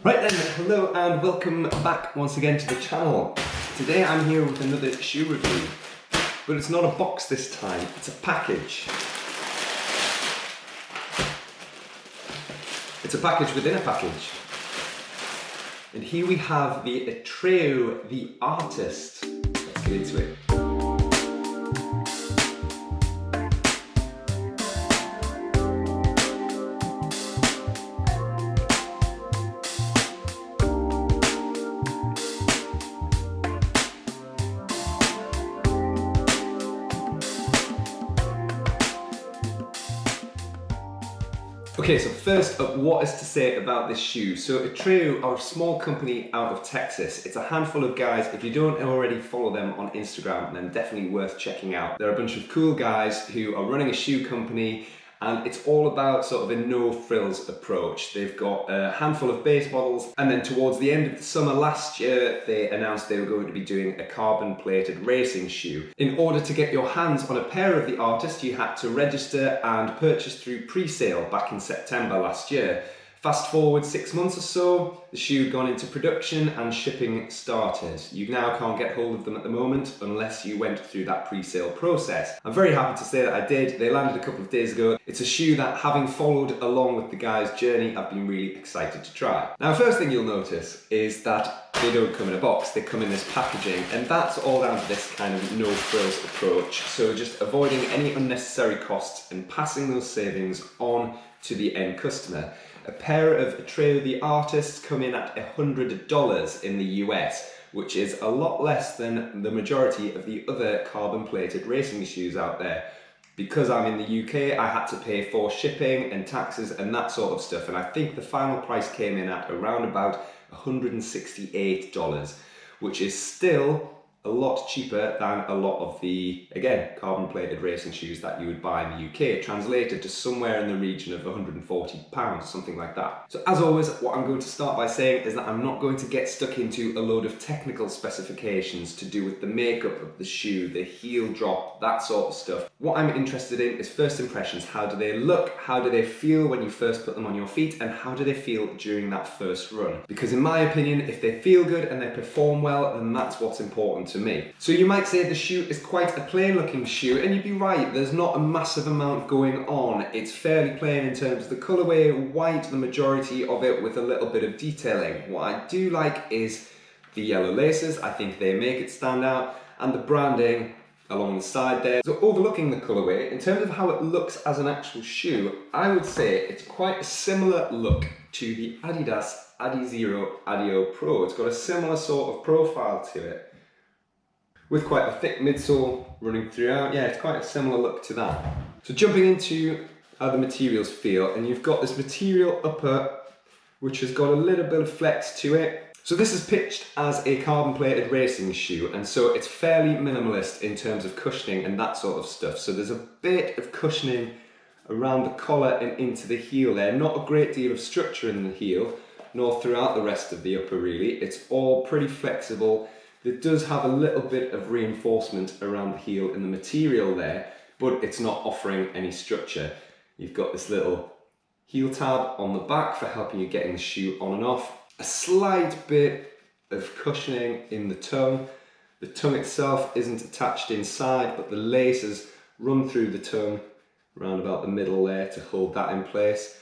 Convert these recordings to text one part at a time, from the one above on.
Right then, hello and welcome back once again to the channel. Today I'm here with another shoe review, but it's not a box this time, it's a package. It's a package within a package. And here we have the Atreyu The Artist. Let's get into it. Okay, so first up, what is to say about this shoe? So Atreyu are a small company out of Texas. It's a handful of guys. If you don't already follow them on Instagram, then definitely worth checking out. They're a bunch of cool guys who are running a shoe company, and it's all about sort of a no-frills approach. They've got a handful of base models, and then towards the end of the summer last year, they announced they were going to be doing a carbon-plated racing shoe. In order to get your hands on a pair of the Artist, you had to register and purchase through pre-sale back in September last year. Fast forward 6 months or so, the shoe had gone into production and shipping started. You now can't get hold of them at the moment unless you went through that pre-sale process. I'm very happy to say that I did. They landed a couple of days ago. It's a shoe that, having followed along with the guys' journey, I've been really excited to try. Now, first thing you'll notice is that they don't come in a box, they come in this packaging, and that's all down to this kind of no-frills approach. So just avoiding any unnecessary costs and passing those savings on to the end customer. A pair of Atreyu The Artists come in at $100 in the US, which is a lot less than the majority of the other carbon-plated racing shoes out there. Because I'm in the UK, I had to pay for shipping and taxes and that sort of stuff, and I think the final price came in at around about $168, which is still a lot cheaper than a lot of the, again, carbon-plated racing shoes that you would buy in the UK, translated to somewhere in the region of £140, something like that. So as always, what I'm going to start by saying is that I'm not going to get stuck into a load of technical specifications to do with the makeup of the shoe, the heel drop, that sort of stuff. What I'm interested in is first impressions. How do they look? How do they feel when you first put them on your feet? And how do they feel during that first run? Because in my opinion, if they feel good and they perform well, then that's what's important to me. So you might say the shoe is quite a plain looking shoe, and you'd be right, there's not a massive amount going on. It's fairly plain in terms of the colourway, white the majority of it with a little bit of detailing. What I do like is the yellow laces, I think they make it stand out, and the branding along the side there. So overlooking the colourway, in terms of how it looks as an actual shoe, I would say it's quite a similar look to the Adidas Adizero Addio Pro. It's got a similar sort of profile to it, with quite a thick midsole running throughout. Yeah, it's quite a similar look to that. So jumping into how the materials feel, and you've got this material upper which has got a little bit of flex to it. So this is pitched as a carbon-plated racing shoe, and so it's fairly minimalist in terms of cushioning and that sort of stuff. So there's a bit of cushioning around the collar and into the heel there. Not a great deal of structure in the heel, nor throughout the rest of the upper really. It's all pretty flexible. It does have a little bit of reinforcement around the heel in the material there, but it's not offering any structure. You've got this little heel tab on the back for helping you getting the shoe on and off. A slight bit of cushioning in the tongue. The tongue itself isn't attached inside, but the laces run through the tongue around about the middle there to hold that in place.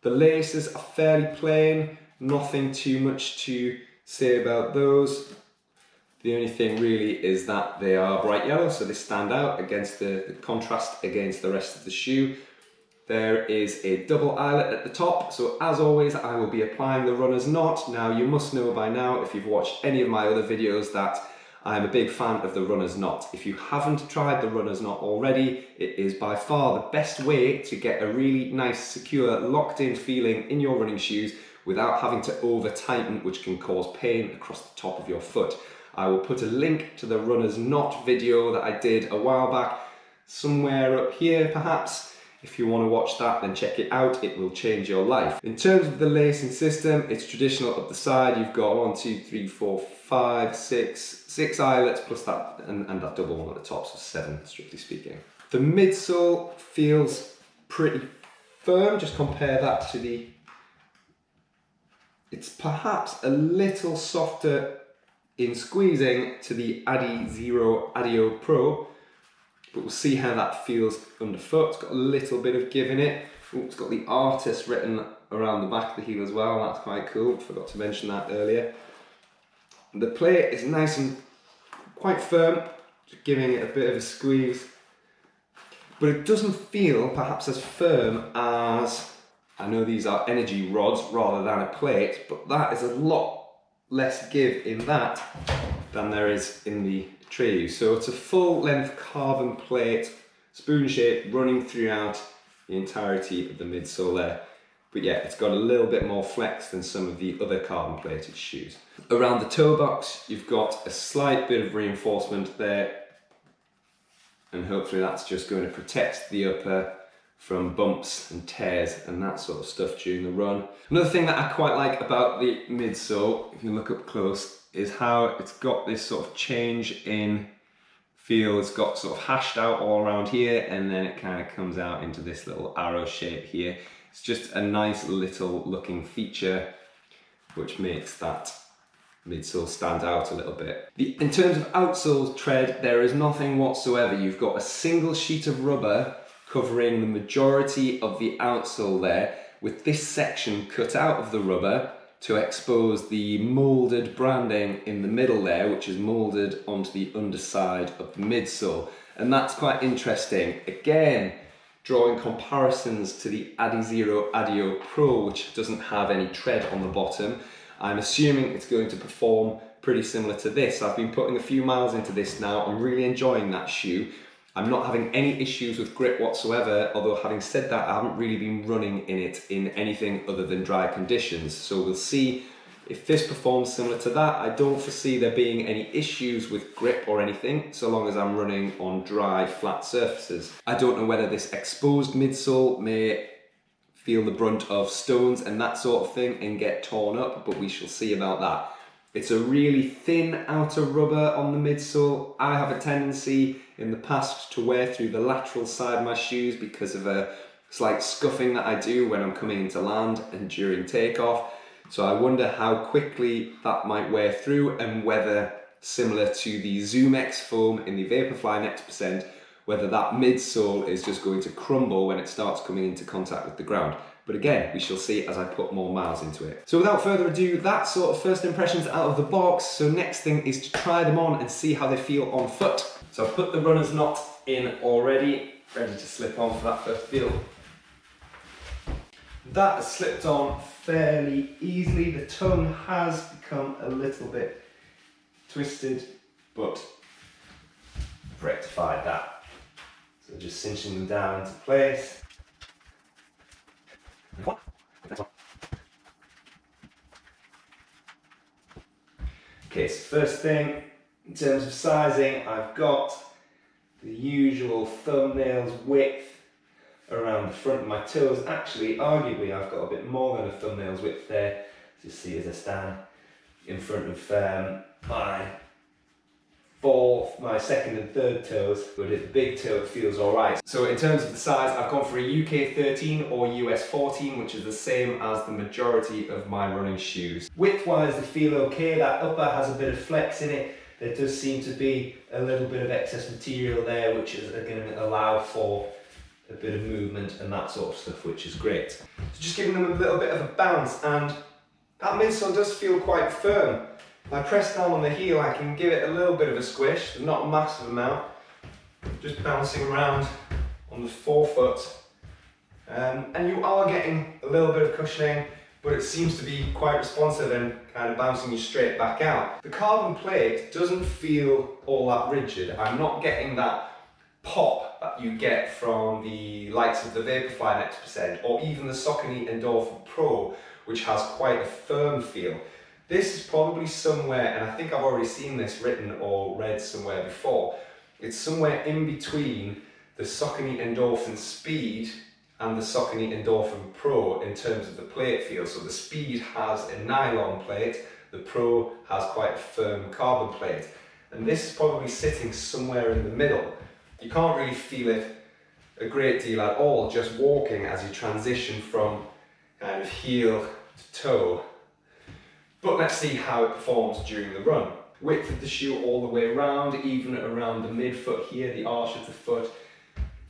The laces are fairly plain, nothing too much to say about those. The only thing really is that they are bright yellow, so they stand out against the contrast against the rest of the shoe. There is a double eyelet at the top, so as always I will be applying the runner's knot. Now you must know by now, if you've watched any of my other videos, that I'm a big fan of the runner's knot. If you haven't tried the runner's knot already, it is by far the best way to get a really nice, secure, locked in feeling in your running shoes without having to over tighten, which can cause pain across the top of your foot. I will put a link to the runner's knot video that I did a while back, somewhere up here perhaps. If you want to watch that, then check it out, it will change your life. In terms of the lacing system, it's traditional up the side. You've got 1, 2, 3, 4, 5, 6 eyelets plus that and that double one at the top, so 7 strictly speaking. The midsole feels pretty firm. Just compare that to the It's perhaps a little softer in squeezing to the Adizero Adio Pro, but we'll see how that feels underfoot. It's got a little bit of give in it. Ooh, it's got the artist written around the back of the heel as well. That's quite cool. Forgot to mention that earlier. The plate is nice and quite firm, just giving it a bit of a squeeze. But it doesn't feel perhaps as firm as, I know these are energy rods rather than a plate, but that is a lot less give in that than there is in the Atreyu. So it's a full length carbon plate, spoon shape, running throughout the entirety of the midsole there. But yeah, it's got a little bit more flex than some of the other carbon plated shoes. Around the toe box, you've got a slight bit of reinforcement there, and hopefully that's just going to protect the upper from bumps and tears and that sort of stuff during the run. Another thing that I quite like about the midsole, if you look up close, is how it's got this sort of change in feel. It's got sort of hashed out all around here, and then it kind of comes out into this little arrow shape here. It's just a nice little looking feature which makes that midsole stand out a little bit. In terms of outsole tread, there is nothing whatsoever. You've got a single sheet of rubber covering the majority of the outsole there, with this section cut out of the rubber to expose the moulded branding in the middle there, which is moulded onto the underside of the midsole. And that's quite interesting. Again, drawing comparisons to the Adizero Adio Pro, which doesn't have any tread on the bottom. I'm assuming it's going to perform pretty similar to this. I've been putting a few miles into this now. I'm really enjoying that shoe. I'm not having any issues with grip whatsoever, although having said that, I haven't really been running in it in anything other than dry conditions. So we'll see if this performs similar to that. I don't foresee there being any issues with grip or anything, so long as I'm running on dry, flat surfaces. I don't know whether this exposed midsole may feel the brunt of stones and that sort of thing and get torn up, but we shall see about that. It's a really thin outer rubber on the midsole. I have a tendency in the past to wear through the lateral side of my shoes because of a slight scuffing that I do when I'm coming into land and during takeoff. So I wonder how quickly that might wear through, and whether, similar to the Zoom X foam in the Vaporfly Next Percent, whether that midsole is just going to crumble when it starts coming into contact with the ground. But again, we shall see as I put more miles into it. So without further ado, that's sort of first impressions out of the box. So next thing is to try them on and see how they feel on foot. So I've put the runner's knot in already, ready to slip on for that first feel. That has slipped on fairly easily. The tongue has become a little bit twisted, but I've rectified that. So just cinching them down into place. Okay, so first thing, in terms of sizing, I've got the usual thumbnail's width around the front of my toes. Actually, arguably, I've got a bit more than a thumbnail's width there. You see as I stand in front of my second and third toes, but at the big toe it feels alright. So in terms of the size, I've gone for a UK 13 or US 14, which is the same as the majority of my running shoes. Width-wise, they feel okay. That upper has a bit of flex in it. There does seem to be a little bit of excess material there, which is going to allow for a bit of movement and that sort of stuff, which is great. So just giving them a little bit of a bounce, and that midsole does feel quite firm. If I press down on the heel, I can give it a little bit of a squish, not a massive amount, just bouncing around on the forefoot. And you are getting a little bit of cushioning, but it seems to be quite responsive and kind of bouncing you straight back out. The carbon plate doesn't feel all that rigid. I'm not getting that pop that you get from the likes of the Vaporfly Next Percent or even the Saucony Endorphin Pro, which has quite a firm feel. This is probably somewhere, and I think I've already seen this written or read somewhere before, it's somewhere in between the Saucony Endorphin Speed and the Saucony Endorphin Pro in terms of the plate feel. So the Speed has a nylon plate, the Pro has quite a firm carbon plate. And this is probably sitting somewhere in the middle. You can't really feel it a great deal at all just walking as you transition from kind of heel to toe. let's see how it performs during the run. Width of the shoe all the way around, even around the midfoot here, the arch of the foot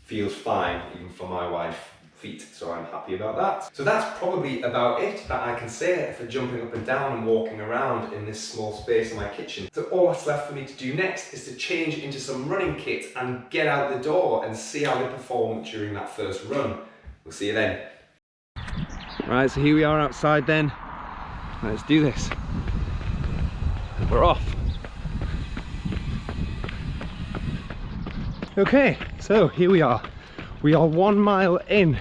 feels fine, even for my wide feet, so I'm happy about that. So that's probably about it that I can say for jumping up and down and walking around in this small space in my kitchen. So all that's left for me to do next is to change into some running kit and get out the door and see how they perform during that first run. We'll see you then. Right, so here we are outside then. Let's do this. And we're off. Okay, so here we are. We are 1 mile in,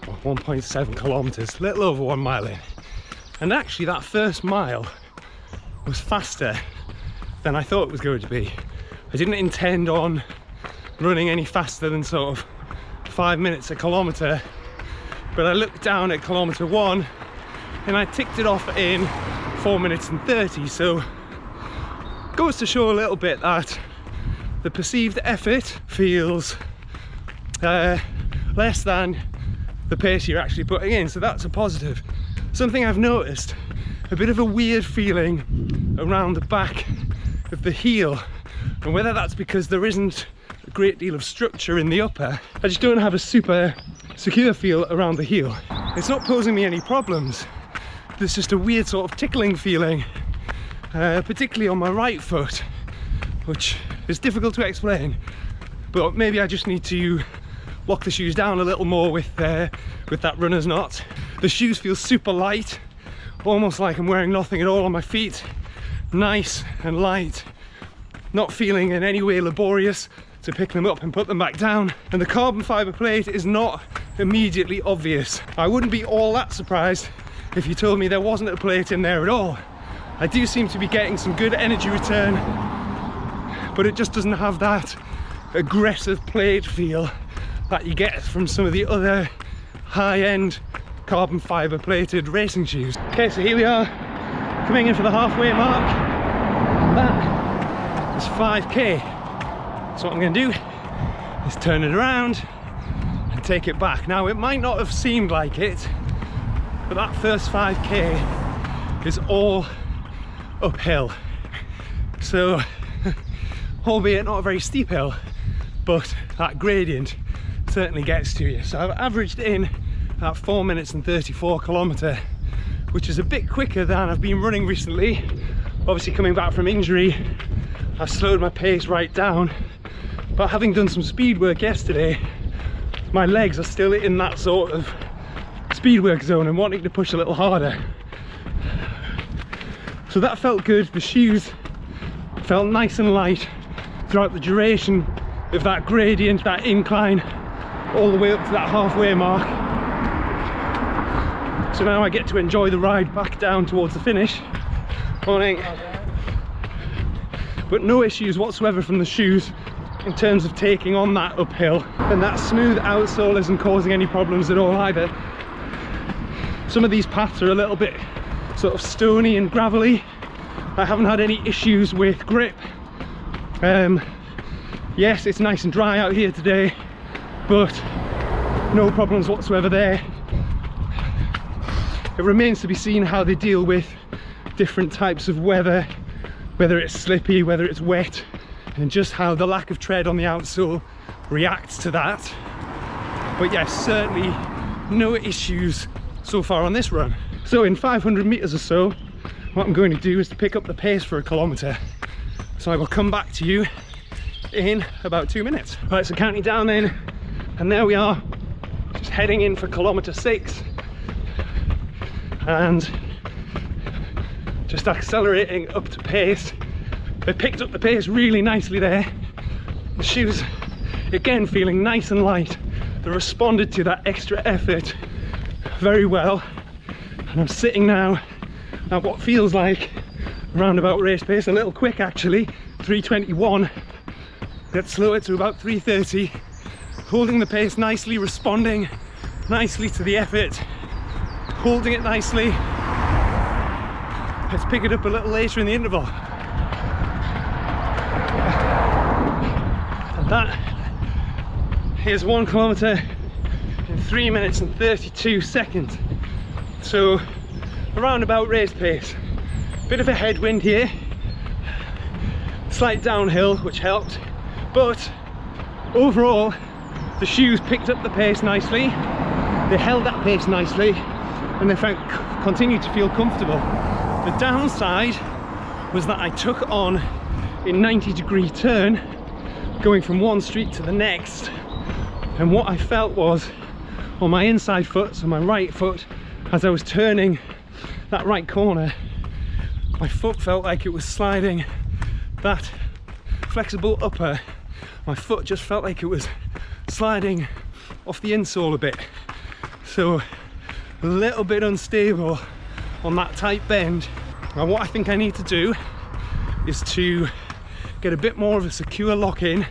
or 1.7 kilometers, a little over 1 mile in. And actually that first mile was faster than I thought it was going to be. I didn't intend on running any faster than sort of 5 minutes a kilometer, but I looked down at kilometer 1 and I ticked it off in 4 minutes and 30, so goes to show a little bit that the perceived effort feels less than the pace you're actually putting in, so that's a positive. Something I've noticed, a bit of a weird feeling around the back of the heel, and whether that's because there isn't a great deal of structure in the upper, I just don't have a super secure feel around the heel. It's not posing me any problems, there's just a weird sort of tickling feeling, particularly on my right foot, which is difficult to explain, but maybe I just need to lock the shoes down a little more with that runner's knot. The shoes feel super light, almost like I'm wearing nothing at all on my feet. Nice and light, not feeling in any way laborious to pick them up and put them back down. And the carbon fibre plate is not immediately obvious. I wouldn't be all that surprised if you told me there wasn't a plate in there at all. I do seem to be getting some good energy return, but it just doesn't have that aggressive plate feel that you get from some of the other high-end carbon fibre plated racing shoes. Okay, so here we are, coming in for the halfway mark. That is 5k. So what I'm going to do is turn it around and take it back. Now it might not have seemed like it, but that first 5k is all uphill. So albeit not a very steep hill, but that gradient certainly gets to you. So I've averaged in at 4 minutes and 34 kilometer, which is a bit quicker than I've been running recently. Obviously coming back from injury, I've slowed my pace right down, but having done some speed work yesterday, my legs are still in that sort of speed work zone and wanting to push a little harder. So that felt good. The shoes felt nice and light throughout the duration of that gradient, that incline, all the way up to that halfway mark. So now I get to enjoy the ride back down towards the finish. Morning. But no issues whatsoever from the shoes in terms of taking on that uphill, and that smooth outsole isn't causing any problems at all either. Some of these paths are a little bit sort of stony and gravelly. I haven't had any issues with grip. Yes, it's nice and dry out here today, but no problems whatsoever there. It remains to be seen how they deal with different types of weather, whether it's slippy, whether it's wet, and just how the lack of tread on the outsole reacts to that. But yes, certainly no issues so far on this run. So in 500 meters or so, what I'm going to do is to pick up the pace for a kilometer. So I will come back to you in about 2 minutes. Right, so counting down then, and there we are, just heading in for kilometer 6, and just accelerating up to pace. They picked up the pace really nicely there. The shoes, again, feeling nice and light. They responded to that extra effort very well, and I'm sitting now at what feels like roundabout race pace, a little quick actually, 3:21. Let's slow it to about 3:30, holding the pace nicely, responding nicely to the effort, holding it nicely. Let's pick it up a little later in the interval. And that is 1 kilometer in 3 minutes and 32 seconds. So around about race pace. Bit of a headwind here, slight downhill, which helped, but overall the shoes picked up the pace nicely, they held that pace nicely, and they continued to feel comfortable. The downside was that I took on a 90-degree turn going from one street to the next, and what I felt was on my inside foot, so my right foot, as I was turning that right corner, my foot felt like it was sliding. That flexible upper, my foot just felt like it was sliding off the insole a bit, so a little bit unstable on that tight bend. Now what I think I need to do is to get a bit more of a secure lock in.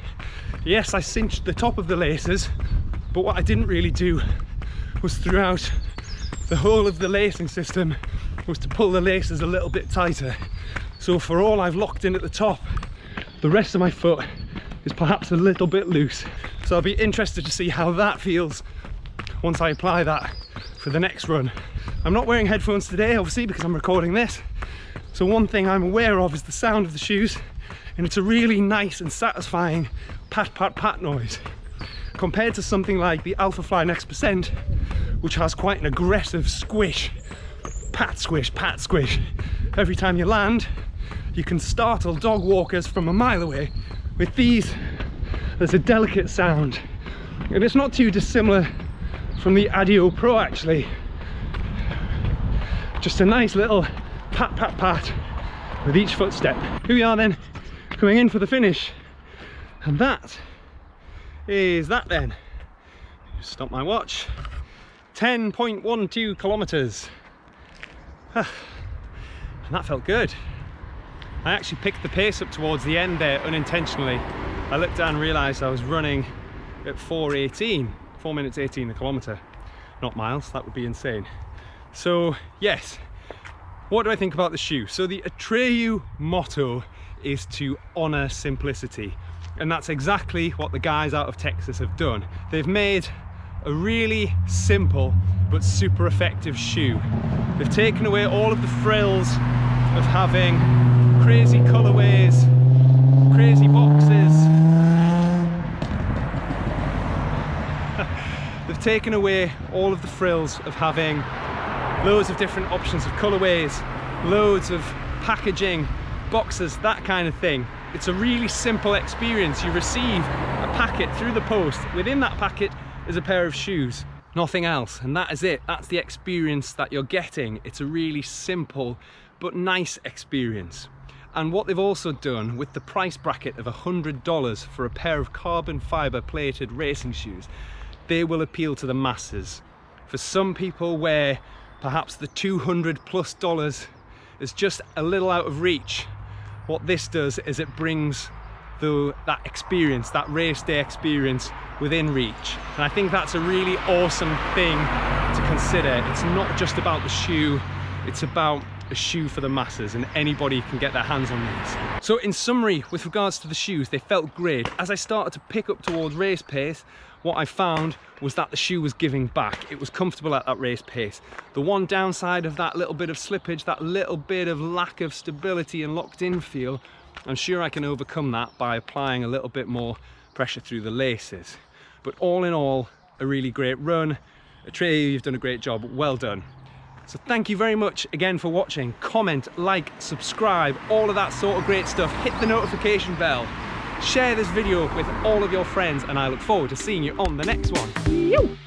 Yes, I cinched the top of the laces, but what I didn't really do was throughout the whole of the lacing system was to pull the laces a little bit tighter. So for all I've locked in at the top, the rest of my foot is perhaps a little bit loose. So I'll be interested to see how that feels once I apply that for the next run. I'm not wearing headphones today, obviously, because I'm recording this. So one thing I'm aware of is the sound of the shoes, and it's a really nice and satisfying pat pat pat noise compared to something like the Alphafly Next Percent, which has quite an aggressive squish, pat squish, pat squish. Every time you land, you can startle dog walkers from a mile away. With these, there's a delicate sound, and it's not too dissimilar from the Atreyu Pro actually. Just a nice little pat pat pat with each footstep. Here we are then, coming in for the finish, and that is that then. Stop my watch. 10.12 kilometers. And that felt good. I actually picked the pace up towards the end there unintentionally. I looked down and realised I was running at 4:18, 4 minutes 18 a kilometre. Not miles, that would be insane. So yes, what do I think about the shoe? So the Atreyu motto is to honour simplicity, and that's exactly what the guys out of Texas have done. They've made a really simple but super effective shoe. They've taken away all of the frills of having crazy colourways, crazy boxes. They've taken away all of the frills of having loads of different options of colourways, loads of packaging, boxes, that kind of thing. It's a really simple experience. You receive a packet through the post. Within that packet is a pair of shoes, nothing else, and that is it. That's the experience that you're getting. It's a really simple but nice experience. And what they've also done with the price bracket of $100 for a pair of carbon fibre plated racing shoes, they will appeal to the masses. For some people where perhaps the $200+ is just a little out of reach, what this does is it brings that experience, that race day experience, within reach. And I think that's a really awesome thing to consider. It's not just about the shoe, it's about a shoe for the masses, and anybody can get their hands on these. So in summary, with regards to the shoes, they felt great. As I started to pick up towards race pace, what I found was that the shoe was giving back. It was comfortable at that race pace. The one downside of that little bit of slippage, that little bit of lack of stability and locked in feel, I'm sure I can overcome that by applying a little bit more pressure through the laces. But all in all, a really great run. Atreyu, you've done a great job, well done. So thank you very much again for watching. Comment, like, subscribe, all of that sort of great stuff. Hit the notification bell. Share this video with all of your friends, and I look forward to seeing you on the next one.